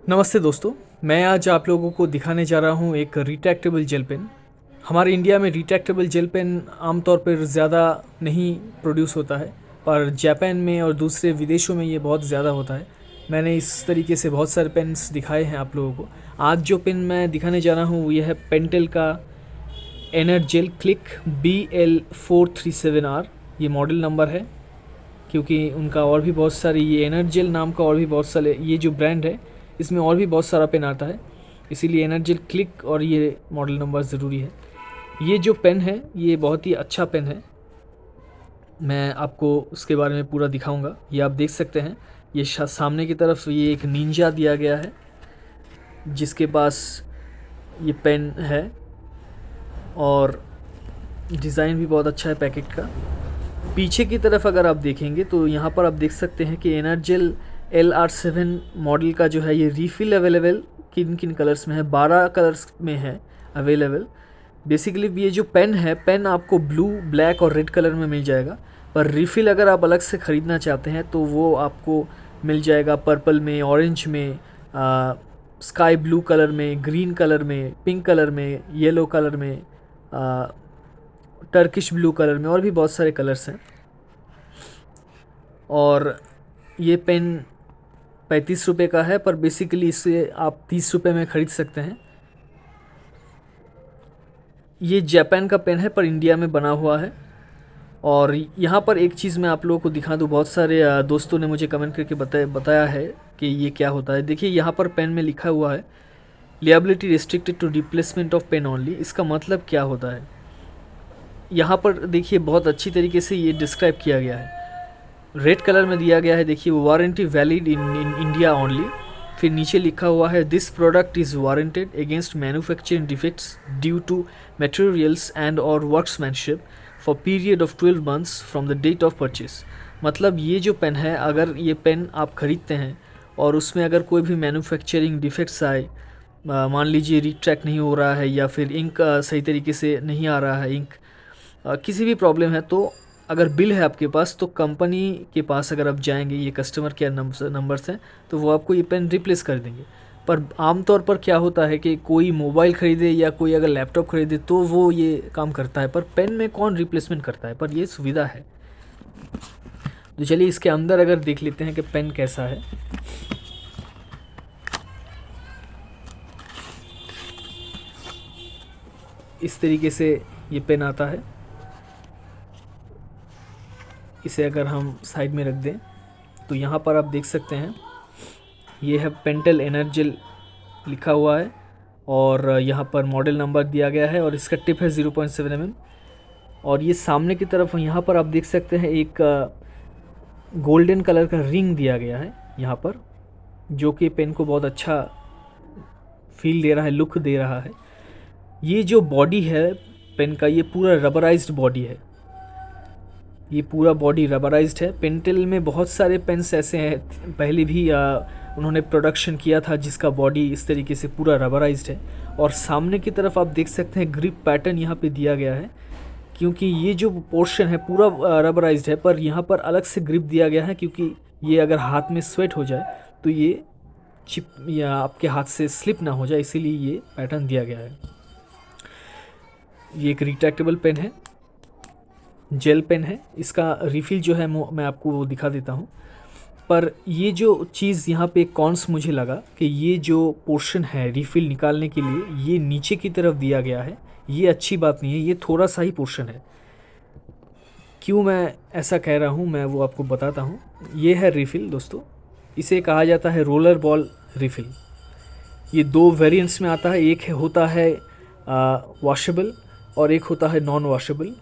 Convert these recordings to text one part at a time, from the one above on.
नमस्ते दोस्तों, मैं आज आप लोगों को दिखाने जा रहा हूँ एक रिट्रैक्टेबल जेल पेन। हमारे इंडिया में रिट्रैक्टेबल जेल पेन आमतौर पर ज़्यादा नहीं प्रोड्यूस होता है, पर जापान में और दूसरे विदेशों में ये बहुत ज़्यादा होता है। मैंने इस तरीके से बहुत सारे पेन्स दिखाए हैं आप लोगों को। आज जो पेन मैं दिखाने जा रहा हूँ वो ये है पेंटेल का एनर्जेल क्लिक BL437R। ये मॉडल नंबर है, क्योंकि उनका और भी बहुत सारे, ये एनर्जेल नाम का और भी बहुत सारे, ये जो ब्रांड है इसमें और भी बहुत सारा पेन आता है, इसीलिए एनर्जेल क्लिक और ये मॉडल नंबर ज़रूरी है। ये जो पेन है ये बहुत ही अच्छा पेन है, मैं आपको उसके बारे में पूरा दिखाऊंगा। ये आप देख सकते हैं, ये सामने की तरफ ये एक निंजा दिया गया है जिसके पास ये पेन है, और डिज़ाइन भी बहुत अच्छा है पैकेट का। पीछे की तरफ अगर आप देखेंगे तो यहाँ पर आप देख सकते हैं कि एनर्जेल LR7 मॉडल का जो है ये रीफ़िल अवेलेबल किन किन कलर्स में है, 12 कलर्स में है अवेलेबल। बेसिकली ये जो पेन है, पेन आपको ब्लू, ब्लैक और रेड कलर में मिल जाएगा, पर रिफ़िल अगर आप अलग से ख़रीदना चाहते हैं तो वो आपको मिल जाएगा पर्पल में, ऑरेंज में, स्काई ब्लू कलर में, ग्रीन कलर में, पिंक कलर में, येलो कलर में, टर्किश ब्लू कलर में, और भी बहुत सारे कलर्स हैं। और ये पेन 35 रुपये का है, पर बेसिकली इसे आप 30 रुपये में ख़रीद सकते हैं। ये जापान का पेन है पर इंडिया में बना हुआ है। और यहाँ पर एक चीज़ मैं आप लोगों को दिखा दूँ, बहुत सारे दोस्तों ने मुझे कमेंट करके बताया है कि ये क्या होता है। देखिए यहाँ पर पेन में लिखा हुआ है liability restricted to replacement of pen only. इसका मतलब क्या होता है, यहाँ पर देखिए बहुत अच्छी तरीके से ये डिस्क्राइब किया गया है। रेड कलर में दिया गया है, देखिए warranty valid in India only. फिर नीचे लिखा हुआ है this product is warranted against manufacturing defects due to materials and और workmanship for period of 12 months from the date of purchase. मतलब ये जो पेन है, अगर ये पेन आप ख़रीदते हैं और उसमें अगर कोई भी मैन्युफैक्चरिंग डिफेक्ट्स आए, मान लीजिए रिट्रैक्ट नहीं हो रहा है या फिर इंक सही तरीके से नहीं आ रहा है, इंक किसी भी प्रॉब्लम है, तो अगर बिल है आपके पास तो कंपनी के पास अगर आप जाएंगे, ये कस्टमर केयर नंबर्स हैं, तो वो आपको ये पेन रिप्लेस कर देंगे। पर आमतौर पर क्या होता है कि कोई मोबाइल ख़रीदे या कोई अगर लैपटॉप ख़रीदे तो वो ये काम करता है, पर पेन में कौन रिप्लेसमेंट करता है, पर ये सुविधा है। तो चलिए इसके अंदर अगर देख लेते हैं कि पेन कैसा है। इस तरीके से ये पेन आता है। इसे अगर हम साइड में रख दें तो यहाँ पर आप देख सकते हैं ये है पेंटेल एनर्जेल लिखा हुआ है, और यहाँ पर मॉडल नंबर दिया गया है, और इसका टिप है 0.7 mm। और ये सामने की तरफ यहाँ पर आप देख सकते हैं एक गोल्डन कलर का रिंग दिया गया है यहाँ पर, जो कि पेन को बहुत अच्छा फील दे रहा है, लुक दे रहा है। ये जो बॉडी है पेन का, ये पूरा रबराइज्ड बॉडी है, ये पूरा बॉडी रबराइज्ड है। पेंटेल में बहुत सारे पेन्स ऐसे हैं, पहले भी उन्होंने प्रोडक्शन किया था जिसका बॉडी इस तरीके से पूरा रबराइज्ड है। और सामने की तरफ आप देख सकते हैं ग्रिप पैटर्न यहाँ पे दिया गया है, क्योंकि ये जो पोर्शन है पूरा रबराइज्ड है, पर यहाँ पर अलग से ग्रिप दिया गया है, क्योंकि ये अगर हाथ में स्वेट हो जाए तो ये चिप या आपके हाथ से स्लिप ना हो जाए, इसीलिए ये पैटर्न दिया गया है। ये एक रिट्रैक्टेबल पेन है, जेल पेन है। इसका रिफ़िल जो है मैं आपको वो दिखा देता हूँ। पर ये जो चीज़ यहाँ पे कॉन्स मुझे लगा कि ये जो पोर्शन है रिफ़िल निकालने के लिए ये नीचे की तरफ दिया गया है, ये अच्छी बात नहीं है, ये थोड़ा सा ही पोर्शन है। क्यों मैं ऐसा कह रहा हूँ मैं वो आपको बताता हूँ। ये है रिफ़िल दोस्तों, इसे कहा जाता है रोलर बॉल रिफ़िल। ये दो वेरिएंट्स में आता है, एक होता है वॉशेबल और एक होता है नॉन वॉशेबल।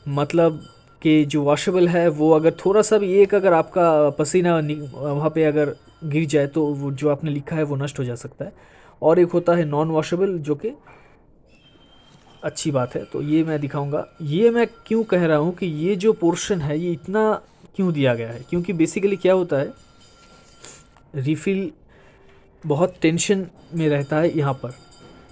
मतलब कि जो वॉशेबल है वो अगर थोड़ा सा भी, एक अगर आपका पसीना वहाँ पे अगर गिर जाए तो वो जो आपने लिखा है वो नष्ट हो जा सकता है। और एक होता है नॉन वॉशेबल, जो कि अच्छी बात है। तो ये मैं दिखाऊंगा। ये मैं क्यों कह रहा हूँ कि ये जो पोर्शन है ये इतना क्यों दिया गया है, क्योंकि बेसिकली क्या होता है, रिफ़िल बहुत टेंशन में रहता है यहाँ पर,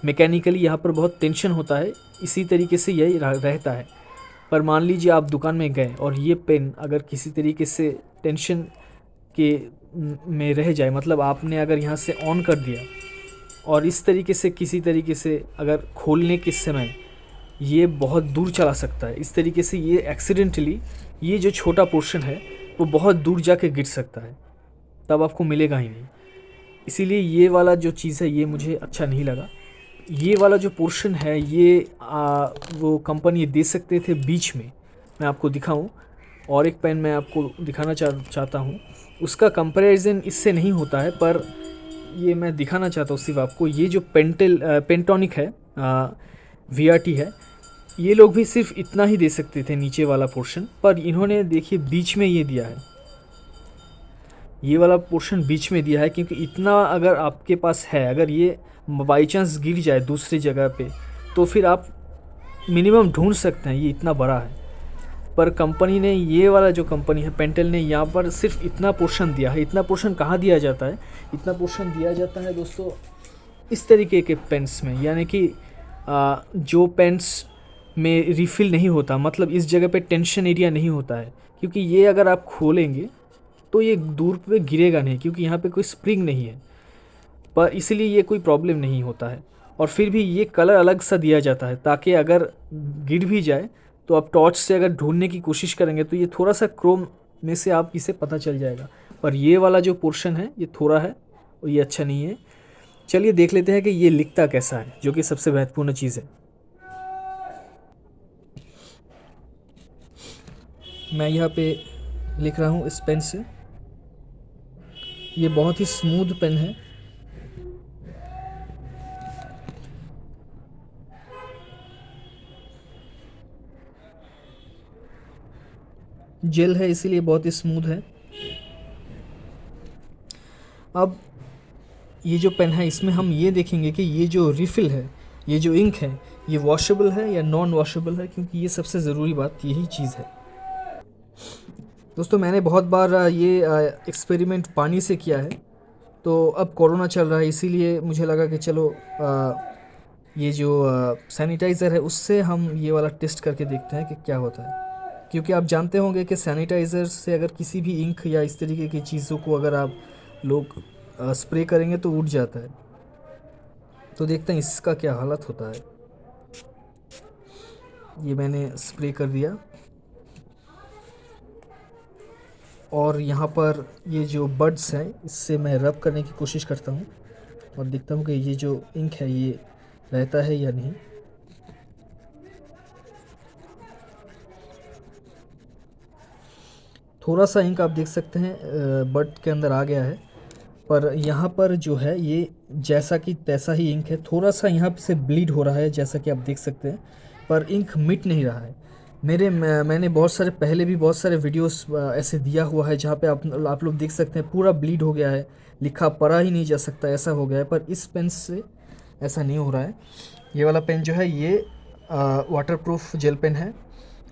मैकेनिकली यहाँ पर बहुत टेंशन होता है, इसी तरीके से यही रहता है। पर मान लीजिए आप दुकान में गए और ये पेन अगर किसी तरीके से टेंशन के में रह जाए, मतलब आपने अगर यहाँ से ऑन कर दिया और इस तरीके से किसी तरीके से अगर खोलने के समय ये बहुत दूर चला सकता है, इस तरीके से ये एक्सीडेंटली ये जो छोटा पोर्शन है वो बहुत दूर जाके गिर सकता है, तब आपको मिलेगा ही नहीं। इसीलिए ये वाला जो चीज़ है ये मुझे अच्छा नहीं लगा। ये वाला जो पोर्शन है ये वो कंपनी दे सकते थे बीच में। मैं आपको दिखाऊं, और एक पेन मैं आपको दिखाना चाहता हूँ, उसका कंपैरिजन इससे नहीं होता है, पर ये मैं दिखाना चाहता हूँ सिर्फ आपको। ये जो पेंटोनिक है, VRT है, ये लोग भी सिर्फ इतना ही दे सकते थे नीचे वाला पोर्शन, पर इन्होंने देखिए बीच में ये दिया है, ये वाला पोर्शन बीच में दिया है, क्योंकि इतना अगर आपके पास है, अगर ये बाई चांस गिर जाए दूसरी जगह पे तो फिर आप मिनिमम ढूंढ सकते हैं, ये इतना बड़ा है। पर कंपनी ने, ये वाला जो कंपनी है पेंटेल ने, यहाँ पर सिर्फ इतना पोर्शन दिया है। इतना पोर्शन कहाँ दिया जाता है? इतना पोर्शन दिया जाता है दोस्तों इस तरीके के पेन्स में, यानी कि जो पेन्स में रिफ़िल नहीं होता, मतलब इस जगह पे टेंशन एरिया नहीं होता है, क्योंकि ये अगर आप खोलेंगे तो ये दूर पे गिरेगा नहीं, क्योंकि यहाँ पे कोई स्प्रिंग नहीं है, पर इसलिए ये कोई प्रॉब्लम नहीं होता है। और फिर भी ये कलर अलग सा दिया जाता है, ताकि अगर गिर भी जाए तो आप टॉर्च से अगर ढूंढने की कोशिश करेंगे तो ये थोड़ा सा क्रोम में से आप इसे पता चल जाएगा। पर ये वाला जो पोर्शन है ये थोड़ा है और ये अच्छा नहीं है। चलिए देख लेते हैं कि ये लिखता कैसा है, जो कि सबसे महत्वपूर्ण चीज़ है। मैं यहाँ पे लिख रहा हूँ इस पेन से। ये बहुत ही स्मूथ पेन है। जेल है इसीलिए बहुत ही स्मूथ है। अब ये जो पेन है इसमें हम ये देखेंगे कि ये जो रिफ़िल है, ये जो इंक है, ये वॉशेबल है या नॉन वॉशेबल है, क्योंकि ये सबसे ज़रूरी बात यही चीज़ है। दोस्तों मैंने बहुत बार ये एक्सपेरिमेंट पानी से किया है, तो अब कोरोना चल रहा है इसीलिए मुझे लगा कि चलो ये जो सैनिटाइज़र है उससे हम ये वाला टेस्ट करके देखते हैं कि क्या होता है। क्योंकि आप जानते होंगे कि सैनिटाइज़र से अगर किसी भी इंक या इस तरीके की चीज़ों को अगर आप लोग स्प्रे करेंगे तो उड़ जाता है। तो देखते हैं इसका क्या हालत होता है। ये मैंने स्प्रे कर दिया और यहाँ पर ये जो बड्स हैं इससे मैं रब करने की कोशिश करता हूँ और देखता हूँ कि ये जो इंक है ये रहता है या नहीं। थोड़ा सा इंक आप देख सकते हैं बड के अंदर आ गया है, पर यहाँ पर जो है ये जैसा कि तैसा ही इंक है। थोड़ा सा यहाँ से ब्लीड हो रहा है जैसा कि आप देख सकते हैं, पर इंक मिट नहीं रहा है। मैंने बहुत सारे पहले भी बहुत सारे वीडियोस ऐसे दिया हुआ है जहाँ पे आप लोग देख सकते हैं पूरा ब्लीड हो गया है, लिखा पढ़ा ही नहीं जा सकता, ऐसा हो गया है। पर इस पेन से ऐसा नहीं हो रहा है। ये वाला पेन जो है ये वाटरप्रूफ जेल पेन है।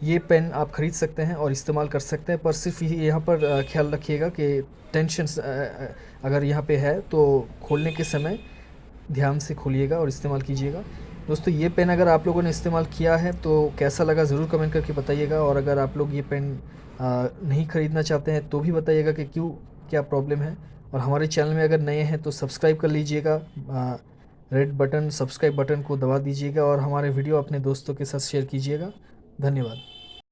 ये पेन आप ख़रीद सकते हैं और इस्तेमाल कर सकते हैं, पर सिर्फ यहाँ पर ख्याल रखिएगा कि टेंशन अगर यहाँ पे है तो खोलने के समय ध्यान से खोलिएगा और इस्तेमाल कीजिएगा। दोस्तों ये पेन अगर आप लोगों ने इस्तेमाल किया है तो कैसा लगा ज़रूर कमेंट करके बताइएगा, और अगर आप लोग ये पेन नहीं ख़रीदना चाहते हैं तो भी बताइएगा कि क्यों, क्या प्रॉब्लम है। और हमारे चैनल में अगर नए हैं तो सब्सक्राइब कर लीजिएगा, रेड बटन सब्सक्राइब बटन को दबा दीजिएगा और हमारे वीडियो अपने दोस्तों के साथ शेयर कीजिएगा। धन्यवाद।